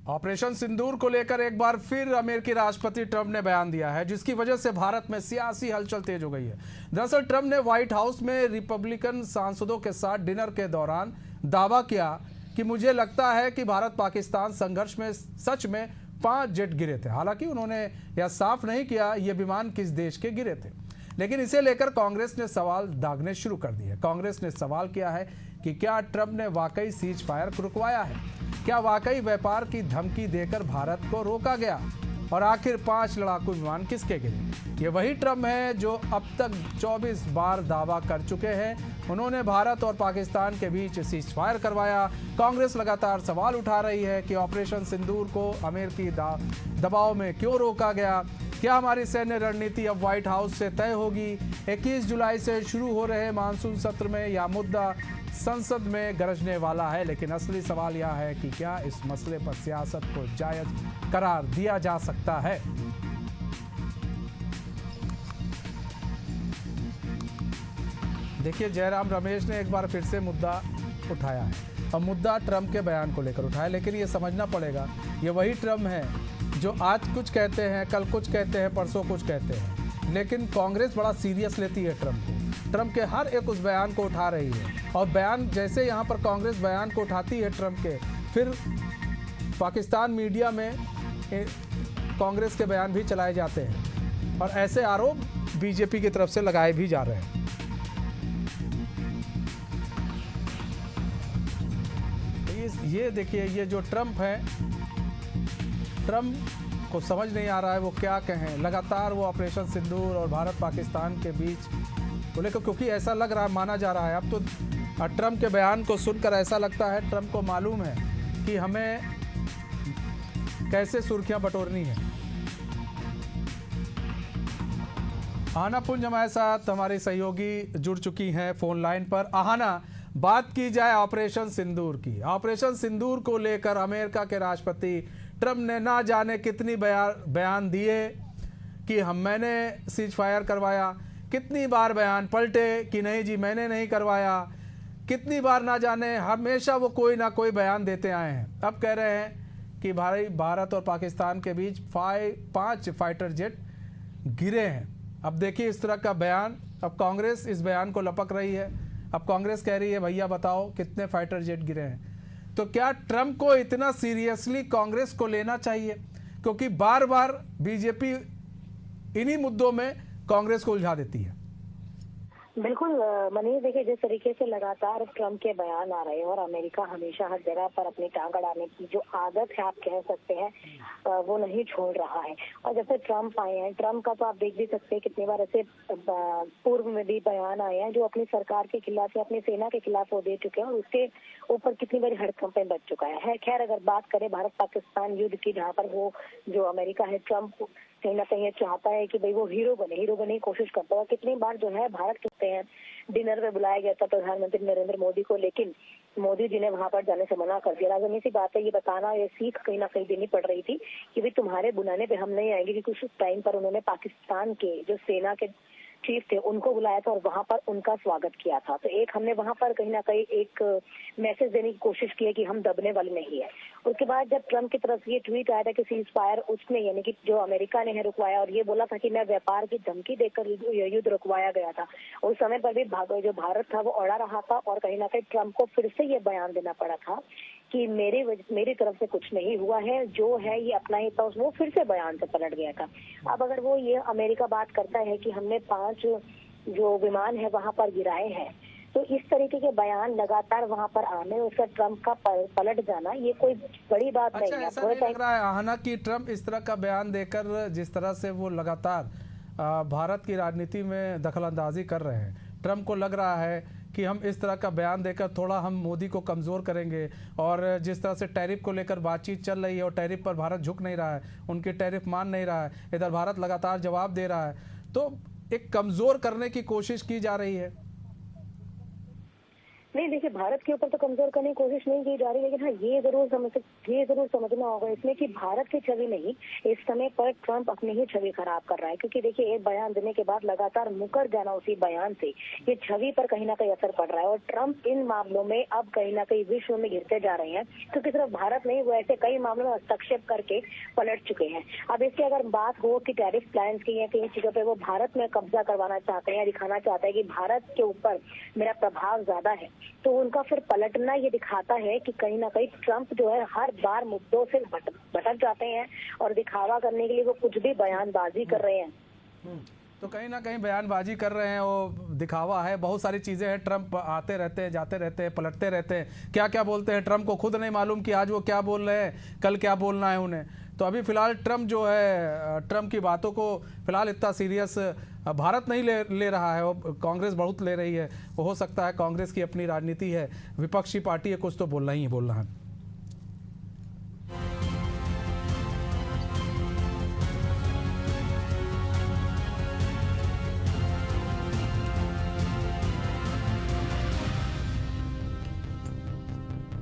Operation सिंदूर को लेकर एक बार फिर अमेरिकी राष्ट्रपति ट्रंप ने बयान दिया है, जिसकी वजह से भारत में सियासी हलचल तेज हो गई है। दरअसल ट्रंप ने व्हाइट हाउस में रिपब्लिकन सांसदों के साथ डिनर के दौरान दावा किया कि मुझे लगता है कि भारत पाकिस्तान संघर्ष में सच में 5 जेट गिरे थे। हालांकि उन्होंने यह साफ नहीं किया ये विमान किस देश के गिरे थे, लेकिन इसे लेकर कांग्रेस ने सवाल दागने शुरू कर दिए। कांग्रेस ने सवाल किया है कि क्या ट्रंप ने वाकई सीज फायर को रुकवाया है, क्या वाकई व्यापार की धमकी देकर भारत को रोका गया, और आखिर 5 लड़ाकू विमान किसके गिरे। ये वही ट्रंप हैं जो अब तक 24 बार दावा कर चुके हैं उन्होंने भारत और पाकिस्तान के बीच सीज फायर करवाया। कांग्रेस लगातार सवाल उठा रही है कि ऑपरेशन सिंदूर को अमेरिकी दबाव में क्यों रोका गया। क्या हमारी सैन्य रणनीति अब व्हाइट हाउस से तय होगी। 21 जुलाई से शुरू हो रहे मानसून सत्र में यह मुद्दा संसद में गरजने वाला है, लेकिन असली सवाल यह है कि क्या इस मसले पर सियासत को जायज करार दिया जा सकता है। देखिए, जयराम रमेश ने एक बार फिर से मुद्दा उठाया है और मुद्दा ट्रंप के बयान को लेकर उठाया, लेकिन ये समझना पड़ेगा ये वही ट्रंप है जो आज कुछ कहते हैं, कल कुछ कहते हैं, परसों कुछ कहते हैं, लेकिन कांग्रेस बड़ा सीरियस लेती है ट्रंप को। ट्रंप के हर एक उस बयान को उठा रही है और बयान जैसे यहाँ पर कांग्रेस बयान को उठाती है ट्रंप के, फिर पाकिस्तान मीडिया में कांग्रेस के बयान भी चलाए जाते हैं और ऐसे आरोप बीजेपी की तरफ से लगाए भी जा रहे हैं। ये देखिए, ये जो ट्रंप है, ट्रंप को समझ नहीं आ रहा है वो क्या कहें। लगातार वो ऑपरेशन सिंदूर और भारत पाकिस्तान के बीच को लेकर, क्योंकि ऐसा लग रहा है, माना जा रहा है अब तो ट्रंप के बयान को सुनकर ऐसा लगता है ट्रंप को मालूम है कि हमें कैसे सुर्खियां बटोरनी है। आहाना पुंज हमारे साथ हमारी सहयोगी जुड़ चुकी हैं फोन लाइन पर। आहाना, बात की जाए ऑपरेशन सिंदूर की। ऑपरेशन सिंदूर को लेकर अमेरिका के राष्ट्रपति ट्रंप ने ना जाने कितनी बयान दिए कि मैंने सीज फायर करवाया, कितनी बार बयान पलटे कि नहीं जी मैंने नहीं करवाया, कितनी बार ना जाने हमेशा वो कोई ना कोई बयान देते आए हैं। अब कह रहे हैं कि भारत और पाकिस्तान के बीच 5 फाइटर जेट गिरे हैं। अब देखिए इस तरह का बयान, अब कांग्रेस इस बयान को लपक रही है। अब कांग्रेस कह रही है भैया बताओ कितने फाइटर जेट गिरे हैं। तो क्या ट्रंप को इतना सीरियसली कांग्रेस को लेना चाहिए, क्योंकि बार बार बीजेपी इन्हीं मुद्दों में कांग्रेस को उलझा देती है। बिल्कुल मनीष, देखिए जिस तरीके से लगातार ट्रंप के बयान आ रहे हैं और अमेरिका हमेशा हर जगह पर अपनी टांग अड़ाने की जो आदत है आप कह सकते हैं वो नहीं छोड़ रहा है। और जब से ट्रंप आए हैं, ट्रंप का तो आप देख भी सकते हैं कितनी बार ऐसे पूर्व में भी बयान आए हैं जो अपनी सरकार के खिलाफ या अपनी सेना के खिलाफ वो दे चुके हैं और उसके ऊपर कितनी बड़ी हड़कंपें बच चुका है। खैर, अगर बात करें भारत पाकिस्तान युद्ध की, जहाँ पर वो जो अमेरिका है ट्रंप कहीं ना कहीं चाहता है कि भाई वो हीरो बने की कोशिश करता है। कितनी बार जो है भारत कहते हैं डिनर में बुलाया गया था प्रधानमंत्री नरेंद्र मोदी को, लेकिन मोदी जी ने वहां पर जाने से मना कर दिया। राजधानी सी बात है, ये बताना, ये सीख कहीं ना कहीं देनी पड़ रही थी कि भाई तुम्हारे बुलाने पे हम नहीं आएंगे, क्योंकि उस टाइम पर उन्होंने पाकिस्तान के जो सेना के चीफ थे उनको बुलाया था और वहां पर उनका स्वागत किया था। तो एक हमने वहां पर कहीं ना कहीं एक मैसेज देने की कोशिश की है कि हम दबने वाले नहीं है। उसके बाद जब ट्रंप की तरफ से ये ट्वीट आया था कि सीज फायर उसने यानी कि जो अमेरिका ने है रुकवाया और ये बोला था कि मैं व्यापार की धमकी देकर युद्ध रुकवाया गया था, उस समय पर भी जो भारत था वो अड़ा रहा था और कहीं ना कहीं ट्रंप को फिर से ये बयान देना पड़ा था कि मेरी तरफ से कुछ नहीं हुआ है, जो है ये अपना ही था। वो फिर से बयान से पलट गया था। अब अगर वो ये अमेरिका बात करता है कि हमने 5 जो विमान है वहां पर गिराए हैं, तो इस तरीके के बयान लगातार वहां पर आने, उसका ट्रंप का पलट जाना, ये कोई बड़ी बात नहीं है। ऐसा नहीं लग रहा है आहाना कि ट्रंप इस तरह का बयान देकर जिस तरह से वो लगातार भारत की राजनीति में दखलंदाजी कर रहे हैं, ट्रंप को लग रहा है कि हम इस तरह का बयान देकर थोड़ा हम मोदी को कमज़ोर करेंगे। और जिस तरह से टैरिफ को लेकर बातचीत चल रही है और टैरिफ पर भारत झुक नहीं रहा है, उनकी टैरिफ मान नहीं रहा है, इधर भारत लगातार जवाब दे रहा है, तो एक कमज़ोर करने की कोशिश की जा रही है। नहीं देखिए, भारत के ऊपर तो कमजोर करने की कोशिश नहीं की जा रही, लेकिन हाँ ये जरूर समझना होगा इसमें कि भारत की छवि नहीं, इस समय पर ट्रंप अपनी ही छवि खराब कर रहा है। क्योंकि देखिए, एक बयान देने के बाद लगातार मुकर जाना उसी बयान से ये छवि पर कहीं ना कहीं असर पड़ रहा है। और ट्रंप इन मामलों में अब कहीं ना कहीं विश्व में गिरते जा रहे हैं, क्योंकि सिर्फ भारत नहीं, वो ऐसे कई मामलों में हस्तक्षेप करके पलट चुके हैं। अब इसकी अगर बात हो कि टैरिफ प्लान की या कई चीजों पे वो भारत में कब्जा करवाना चाहते हैं, दिखाना चाहते हैं कि भारत के ऊपर मेरा प्रभाव ज्यादा है, तो उनका फिर पलटना ये दिखाता है कि कहीं ना कहीं ट्रंप जो है हर बार मुद्दों से भटक जाते हैं और दिखावा करने के लिए वो कुछ भी बयानबाजी कर रहे हैं। तो कहीं ना कहीं बयानबाजी कर रहे हैं, वो दिखावा है। बहुत सारी चीज़ें हैं, ट्रंप आते रहते हैं, जाते रहते हैं, पलटते रहते हैं, क्या क्या बोलते हैं ट्रंप को खुद नहीं मालूम कि आज वो क्या बोल रहे हैं, कल क्या बोलना है उन्हें। तो अभी फिलहाल ट्रंप जो है, ट्रंप की बातों को फिलहाल इतना सीरियस भारत नहीं ले रहा है, वो कांग्रेस बहुत ले रही है। वो हो सकता है कांग्रेस की अपनी राजनीति है, विपक्षी पार्टी है, कुछ तो बोलना ही बोलना है।